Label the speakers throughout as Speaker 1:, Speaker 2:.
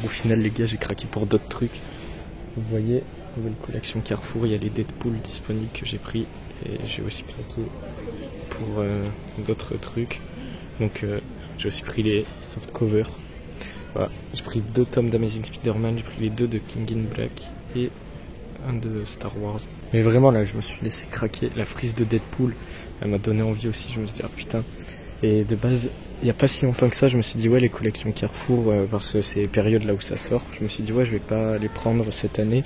Speaker 1: Au final les gars j'ai craqué pour d'autres trucs. Vous voyez, nouvelle collection Carrefour, il y a les Deadpool disponibles que j'ai pris. Et j'ai aussi craqué pour d'autres trucs. Donc j'ai aussi pris les softcovers. Voilà, j'ai pris 2 tomes d'Amazing Spider-Man, j'ai pris les 2 de King in Black et un de Star Wars. Mais vraiment là je me suis laissé craquer. La frise de Deadpool, elle m'a donné envie aussi, je me suis dit ah putain. Et de base, il n'y a pas si longtemps que ça, je me suis dit ouais les collections Carrefour, parce que c'est les périodes là où ça sort, je me suis dit ouais je vais pas les prendre cette année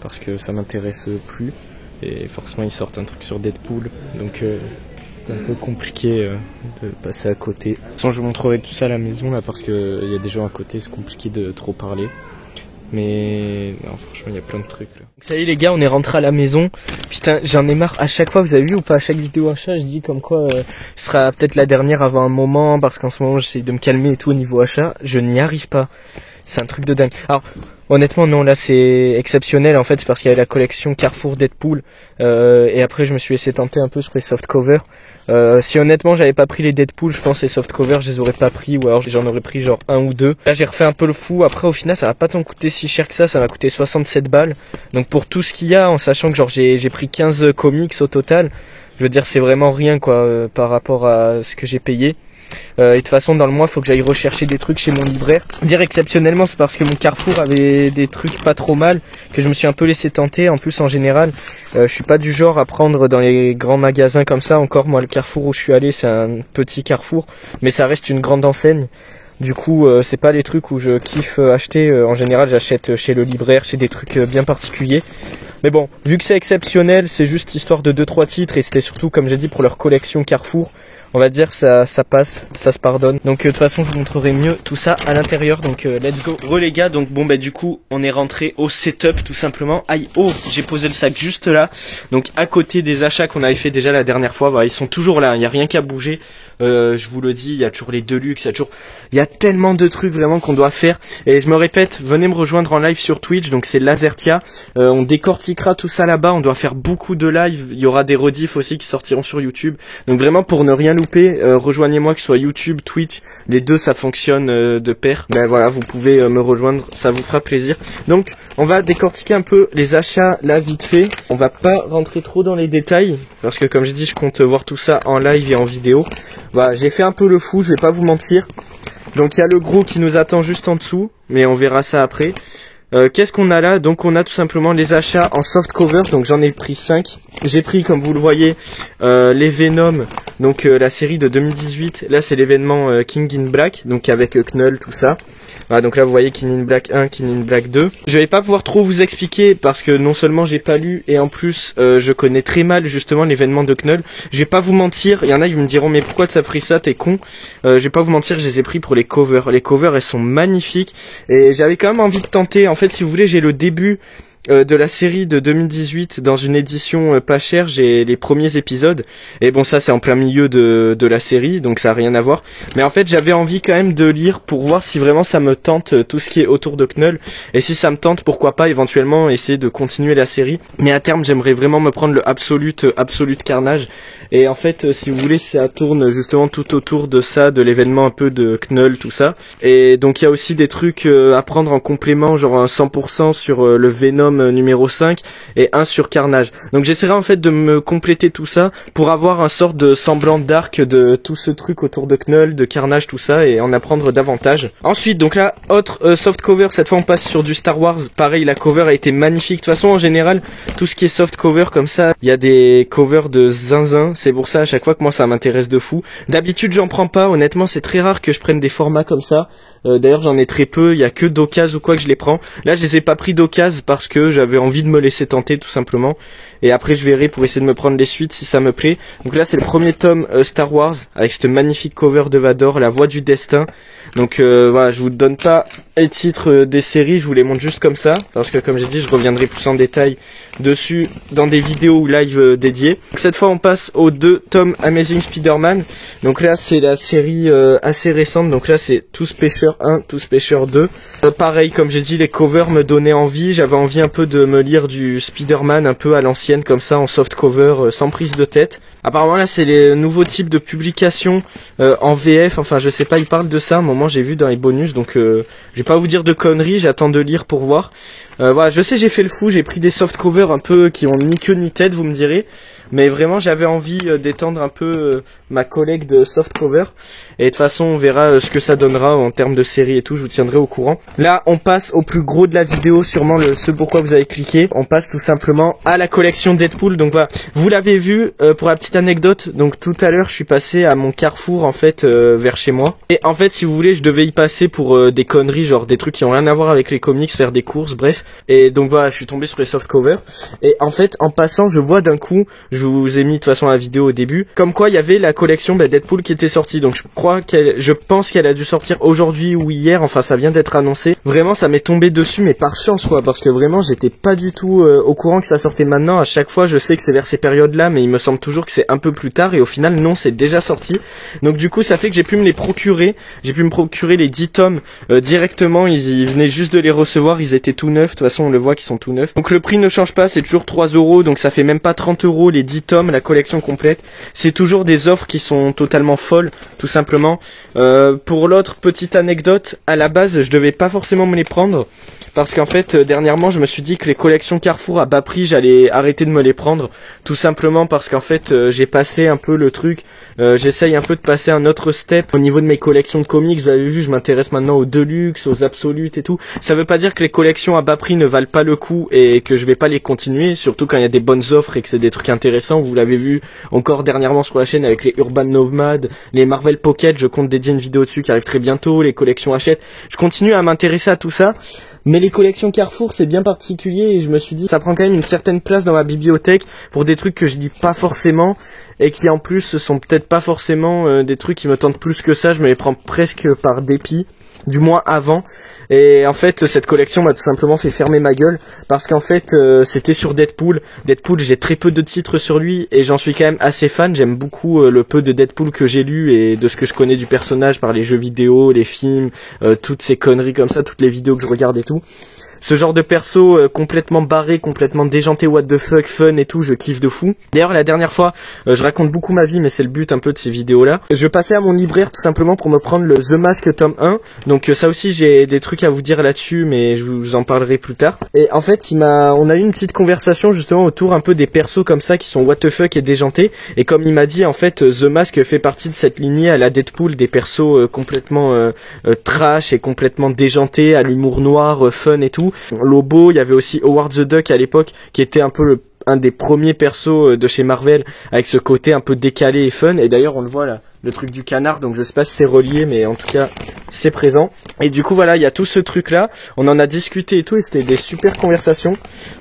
Speaker 1: parce que ça m'intéresse plus. Et forcément ils sortent un truc sur Deadpool, donc c'était un peu compliqué de passer à côté. De toute façon je vous montrerai tout ça à la maison là parce qu'il y a des gens à côté, c'est compliqué de trop parler. Mais non franchement il y a plein de trucs là. Ça y est les gars, on est rentré à la maison. Putain j'en ai marre, à chaque fois vous avez vu ou pas, à chaque vidéo achat je dis comme quoi ce sera peut-être la dernière avant un moment parce qu'en ce moment j'essaie de me calmer et tout au niveau achat. Je n'y arrive pas, c'est un truc de dingue. Alors honnêtement non, là c'est exceptionnel en fait, c'est parce qu'il y avait la collection Carrefour Deadpool et après je me suis laissé tenter un peu sur les softcovers. Si honnêtement j'avais pas pris les Deadpool, je pense les softcovers je les aurais pas pris, ou alors j'en aurais pris genre 1 ou 2. Là j'ai refait un peu le fou, après au final ça va pas tant coûter si cher que ça m'a coûté 67 balles. Donc pour tout ce qu'il y a, en sachant que genre j'ai pris 15 comics au total, je veux dire c'est vraiment rien quoi par rapport à ce que j'ai payé. Et de toute façon dans le mois faut que j'aille rechercher des trucs chez mon libraire. Dire exceptionnellement c'est parce que mon Carrefour avait des trucs pas trop mal que je me suis un peu laissé tenter. En plus en général je suis pas du genre à prendre dans les grands magasins comme ça. Encore moi le Carrefour où je suis allé c'est un petit Carrefour mais ça reste une grande enseigne. Du coup c'est pas les trucs où je kiffe acheter. En général j'achète chez le libraire, chez des trucs bien particuliers. Mais bon, vu que c'est exceptionnel, c'est juste histoire de 2-3 titres et c'était surtout comme j'ai dit pour leur collection Carrefour. On va dire ça passe, ça se pardonne. Donc de toute façon je vous montrerai mieux tout ça à l'intérieur. Donc let's go. Les gars, donc bon bah du coup on est rentré au setup tout simplement. Aïe, oh j'ai posé le sac juste là. Donc à côté des achats qu'on avait fait déjà la dernière fois, voilà, ils sont toujours là, il n'y a rien qu'à bouger. Je vous le dis, il y a toujours les Deluxe, il y a tellement de trucs vraiment qu'on doit faire. Et je me répète, venez me rejoindre en live sur Twitch, donc c'est Lazertia. On décortiquera tout ça là-bas, on doit faire beaucoup de live. Il y aura des rediffs aussi qui sortiront sur YouTube. Donc vraiment pour ne rien louper, rejoignez-moi que ce soit YouTube, Twitch, les deux ça fonctionne de pair. Ben voilà, vous pouvez me rejoindre, ça vous fera plaisir. Donc on va décortiquer un peu les achats là vite fait. On va pas rentrer trop dans les détails parce que comme j'ai dit, je compte voir tout ça en live et en vidéo. Voilà, j'ai fait un peu le fou, je vais pas vous mentir. Donc il y a le gros qui nous attend juste en dessous, mais on verra ça après. Qu'est-ce qu'on a là? Donc on a tout simplement les achats en softcover, donc j'en ai pris 5. J'ai pris, comme vous le voyez, les Venom, donc la série de 2018. Là c'est l'événement King in Black, donc avec Knull, tout ça. Voilà, donc là vous voyez King in Black 1, King in Black 2. Je vais pas pouvoir trop vous expliquer parce que non seulement j'ai pas lu et en plus je connais très mal justement l'événement de Knull. Je vais pas vous mentir, il y en a qui me diront mais pourquoi t'as pris ça, t'es con. Je vais pas vous mentir, je les ai pris pour les covers. Les covers elles sont magnifiques et j'avais quand même envie de tenter. En fait si vous voulez j'ai le début de la série de 2018 dans une édition pas chère, j'ai les premiers épisodes et bon ça c'est en plein milieu de la série donc ça a rien à voir, mais en fait j'avais envie quand même de lire pour voir si vraiment ça me tente tout ce qui est autour de Knull, et si ça me tente pourquoi pas éventuellement essayer de continuer la série, mais à terme j'aimerais vraiment me prendre le Absolute Carnage. Et en fait si vous voulez ça tourne justement tout autour de ça, de l'événement un peu de Knull, tout ça, et donc il y a aussi des trucs à prendre en complément, genre un 100% sur le Venom numéro 5 et 1 sur Carnage. Donc j'essaierai en fait de me compléter tout ça pour avoir un sort de semblant d'arc de tout ce truc autour de Knull, de Carnage, tout ça, et en apprendre davantage. Ensuite donc là, autre soft cover, cette fois on passe sur du Star Wars. Pareil, la cover a été magnifique. De toute façon en général, tout ce qui est soft cover comme ça, il y a des covers de zinzin, c'est pour ça à chaque fois que moi ça m'intéresse de fou. D'habitude j'en prends pas, honnêtement c'est très rare que je prenne des formats comme ça. D'ailleurs j'en ai très peu, il y a que d'occasion ou quoi que je les prends. Là je les ai pas pris d'occasion parce que j'avais envie de me laisser tenter tout simplement, et après je verrai pour essayer de me prendre les suites si ça me plaît. Donc là c'est le premier tome Star Wars avec cette magnifique cover de Vador, la voix du destin. Donc voilà, je vous donne pas les titres des séries, je vous les montre juste comme ça parce que comme j'ai dit je reviendrai plus en détail dessus dans des vidéos ou live dédiées. Donc, cette fois on passe aux 2 tomes Amazing Spider-Man. Donc là c'est la série assez récente, donc là c'est Tous Pêcheurs 1, Tous Pêcheurs 2. Pareil comme j'ai dit, les covers me donnaient envie, j'avais envie un peu de me lire du Spider-Man un peu à l'ancienne comme ça en soft cover sans prise de tête. Apparemment là c'est les nouveaux types de publications en VF, enfin je sais pas, ils parlent de ça, à un moment j'ai vu dans les bonus, donc je vais pas vous dire de conneries, j'attends de lire pour voir. Voilà, je sais j'ai fait le fou, j'ai pris des soft covers un peu qui ont ni queue ni tête, vous me direz, mais vraiment j'avais envie d'étendre un peu ma collecte de soft cover, et de toute façon on verra ce que ça donnera en termes de série et tout, je vous tiendrai au courant. Là on passe au plus gros de la vidéo, sûrement ce pourquoi vous avez cliqué, on passe tout simplement à la collection Deadpool. Donc voilà, vous l'avez vu, pour la petite anecdote, donc tout à l'heure je suis passé à mon Carrefour en fait vers chez moi, et en fait si vous voulez je devais y passer pour des conneries, genre des trucs qui ont rien à voir avec les comics, faire des courses, bref, et donc voilà je suis tombé sur les soft covers, et en fait en passant je vois d'un coup, je vous ai mis de toute façon la vidéo au début, comme quoi il y avait la collection Deadpool qui était sortie, donc je pense qu'elle a dû sortir aujourd'hui ou hier, enfin ça vient d'être annoncé. Vraiment ça m'est tombé dessus mais par chance quoi, parce que vraiment j'étais pas du tout au courant que ça sortait maintenant. À chaque fois je sais que c'est vers ces périodes là, mais il me semble toujours que c'est un peu plus tard, et au final non, c'est déjà sorti. Donc du coup ça fait que j'ai pu me les procurer, j'ai pu me procurer les 10 tomes directement, ils venaient juste de les recevoir, ils étaient tout neufs, de toute façon on le voit qu'ils sont tout neufs. Donc le prix ne change pas, c'est toujours 3 €, donc ça fait même pas 30 € les 10 tomes, la collection complète. C'est toujours des offres qui sont totalement folles, tout simplement. Pour l'autre petite anecdote, à la base je devais pas forcément me les prendre, parce qu'en fait dernièrement je me suis dit que les collections Carrefour à bas prix j'allais arrêter de me les prendre, tout simplement parce qu'en fait j'ai passé un peu le truc, j'essaye un peu de passer un autre step au niveau de mes collections de comics. Vous avez vu, je m'intéresse maintenant aux Deluxe, aux Absolutes et tout. Ça veut pas dire que les collections à bas prix ne valent pas le coup et que je vais pas les continuer, surtout quand il y a des bonnes offres et que c'est des trucs intéressants. Vous l'avez vu encore dernièrement sur la chaîne avec les Urban Nomad, les Marvel Pocket, je compte dédier une vidéo dessus qui arrive très bientôt, les collections Hachette. Je continue à m'intéresser à tout ça. Mais les collections Carrefour c'est bien particulier, et je me suis dit ça prend quand même une certaine place dans ma bibliothèque pour des trucs que je lis pas forcément, et qui en plus sont peut-être pas forcément des trucs qui me tentent plus que ça. Je me les prends presque par dépit, du moins avant. Et en fait cette collection m'a tout simplement fait fermer ma gueule, parce qu'en fait c'était sur Deadpool. Deadpool, j'ai très peu de titres sur lui et j'en suis quand même assez fan. J'aime beaucoup le peu de Deadpool que j'ai lu et de ce que je connais du personnage par les jeux vidéo, les films, toutes ces conneries comme ça, toutes les vidéos que je regarde et tout. Ce genre de perso complètement barré, complètement déjanté, what the fuck, fun et tout, je kiffe de fou. D'ailleurs la dernière fois, je raconte beaucoup ma vie, mais c'est le but un peu de ces vidéos là. Je passais à mon libraire tout simplement pour me prendre le The Mask tome 1. Donc ça aussi j'ai des trucs à vous dire là-dessus, mais je vous en parlerai plus tard. Et en fait on a eu une petite conversation justement autour un peu des persos comme ça qui sont what the fuck et déjantés. Et comme il m'a dit, en fait The Mask fait partie de cette lignée à la Deadpool, des persos complètement trash et complètement déjantés, à l'humour noir, fun et tout. Lobo, il y avait aussi Howard the Duck à l'époque, qui était un peu un des premiers persos de chez Marvel, avec ce côté un peu décalé et fun. Et d'ailleurs on le voit là, le truc du canard, donc je sais pas si c'est relié, mais en tout cas c'est présent. Et du coup voilà, il y a tout ce truc là, on en a discuté et tout, et c'était des super conversations.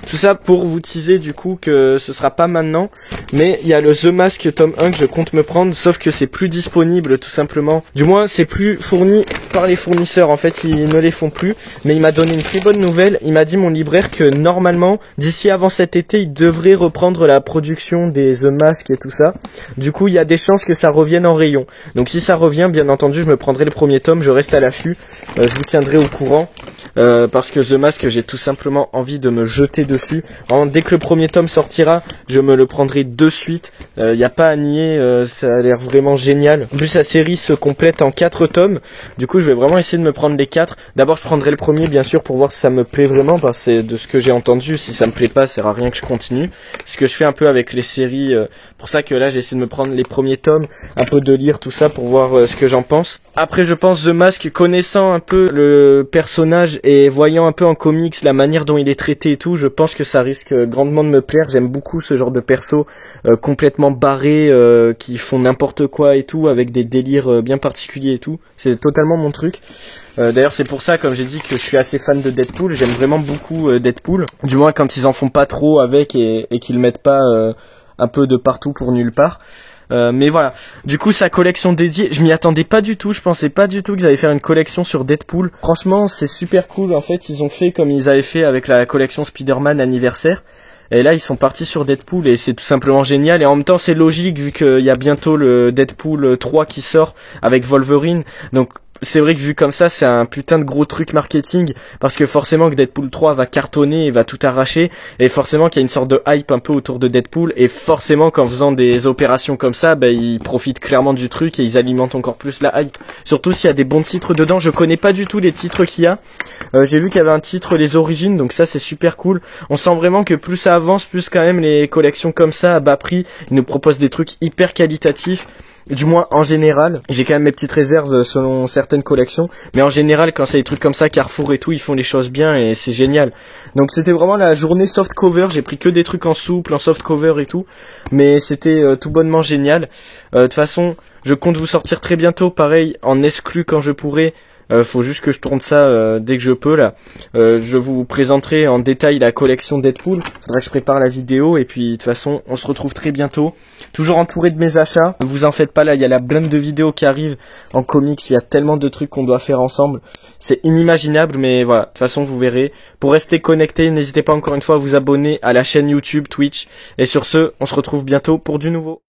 Speaker 1: Tout ça pour vous teaser du coup que ce sera pas maintenant, mais il y a le The Mask tome 1 que je compte me prendre, sauf que c'est plus disponible tout simplement. Du moins c'est plus fourni par les fournisseurs, en fait ils ne les font plus. Mais il m'a donné une très bonne nouvelle, il m'a dit mon libraire que normalement d'ici avant cet été il devrait reprendre la production des The Mask et tout ça. Du coup il y a des chances que ça revienne en rayon. Donc si ça revient, bien entendu je me prendrai le premier tome, je reste à l'affût, je vous tiendrai au courant, parce que The Mask j'ai tout simplement envie de me jeter dessus. Vraiment, dès que le premier tome sortira, je me le prendrai de suite. Y a pas à nier, ça a l'air vraiment génial. En plus la série se complète en 4 tomes, du coup je vais vraiment essayer de me prendre les 4. D'abord je prendrai le premier bien sûr pour voir si ça me plaît vraiment, parce que de ce que j'ai entendu, si ça me plaît pas, ça sert à rien que je continue. Ce que je fais un peu avec les séries, pour ça que là j'ai essayé de me prendre les premiers tomes, un peu de lire tout ça pour voir ce que j'en pense. Après je pense The Mask, connaissant un peu le personnage et voyant un peu en comics la manière dont il est traité et tout, je pense que ça risque grandement de me plaire. J'aime beaucoup ce genre de persos complètement barrés, qui font n'importe quoi et tout, avec des délires bien particuliers et tout. C'est totalement mon truc. D'ailleurs c'est pour ça, comme j'ai dit, que je suis assez fan de Deadpool. J'aime vraiment beaucoup Deadpool, du moins quand ils en font pas trop avec et qu'ils mettent pas un peu de partout pour nulle part. Mais voilà, du coup sa collection dédiée, je m'y attendais pas du tout, je pensais pas du tout qu'ils allaient faire une collection sur Deadpool. Franchement c'est super cool, en fait ils ont fait comme ils avaient fait avec la collection Spider-Man anniversaire. Et là ils sont partis sur Deadpool et c'est tout simplement génial. Et en même temps c'est logique vu qu'il y a bientôt le Deadpool 3 qui sort avec Wolverine. Donc c'est vrai que vu comme ça, c'est un putain de gros truc marketing, parce que forcément que Deadpool 3 va cartonner et va tout arracher, et forcément qu'il y a une sorte de hype un peu autour de Deadpool, et forcément qu'en faisant des opérations comme ça, bah, ils profitent clairement du truc et ils alimentent encore plus la hype. Surtout s'il y a des bons titres dedans. Je connais pas du tout les titres qu'il y a. J'ai vu qu'il y avait un titre Les Origines, donc ça c'est super cool. On sent vraiment que plus ça avance, plus quand même les collections comme ça à bas prix, ils nous proposent des trucs hyper qualitatifs. Du moins en général, j'ai quand même mes petites réserves selon certaines collections, mais en général quand c'est des trucs comme ça, Carrefour et tout, ils font les choses bien et c'est génial. Donc c'était vraiment la journée soft cover, j'ai pris que des trucs en souple, en soft cover et tout, mais c'était tout bonnement génial. De toute façon, je compte vous sortir très bientôt, pareil, en exclu quand je pourrai. Faut juste que je tourne ça dès que je peux là. Je vous présenterai en détail la collection Deadpool. Faudrait que je prépare la vidéo et puis de toute façon on se retrouve très bientôt. Toujours entouré de mes achats. Ne vous en faites pas là, il y a la blinde de vidéos qui arrivent en comics. Il y a tellement de trucs qu'on doit faire ensemble. C'est inimaginable mais voilà. De toute façon vous verrez. Pour rester connecté, n'hésitez pas encore une fois à vous abonner à la chaîne YouTube, Twitch. Et sur ce, on se retrouve bientôt pour du nouveau.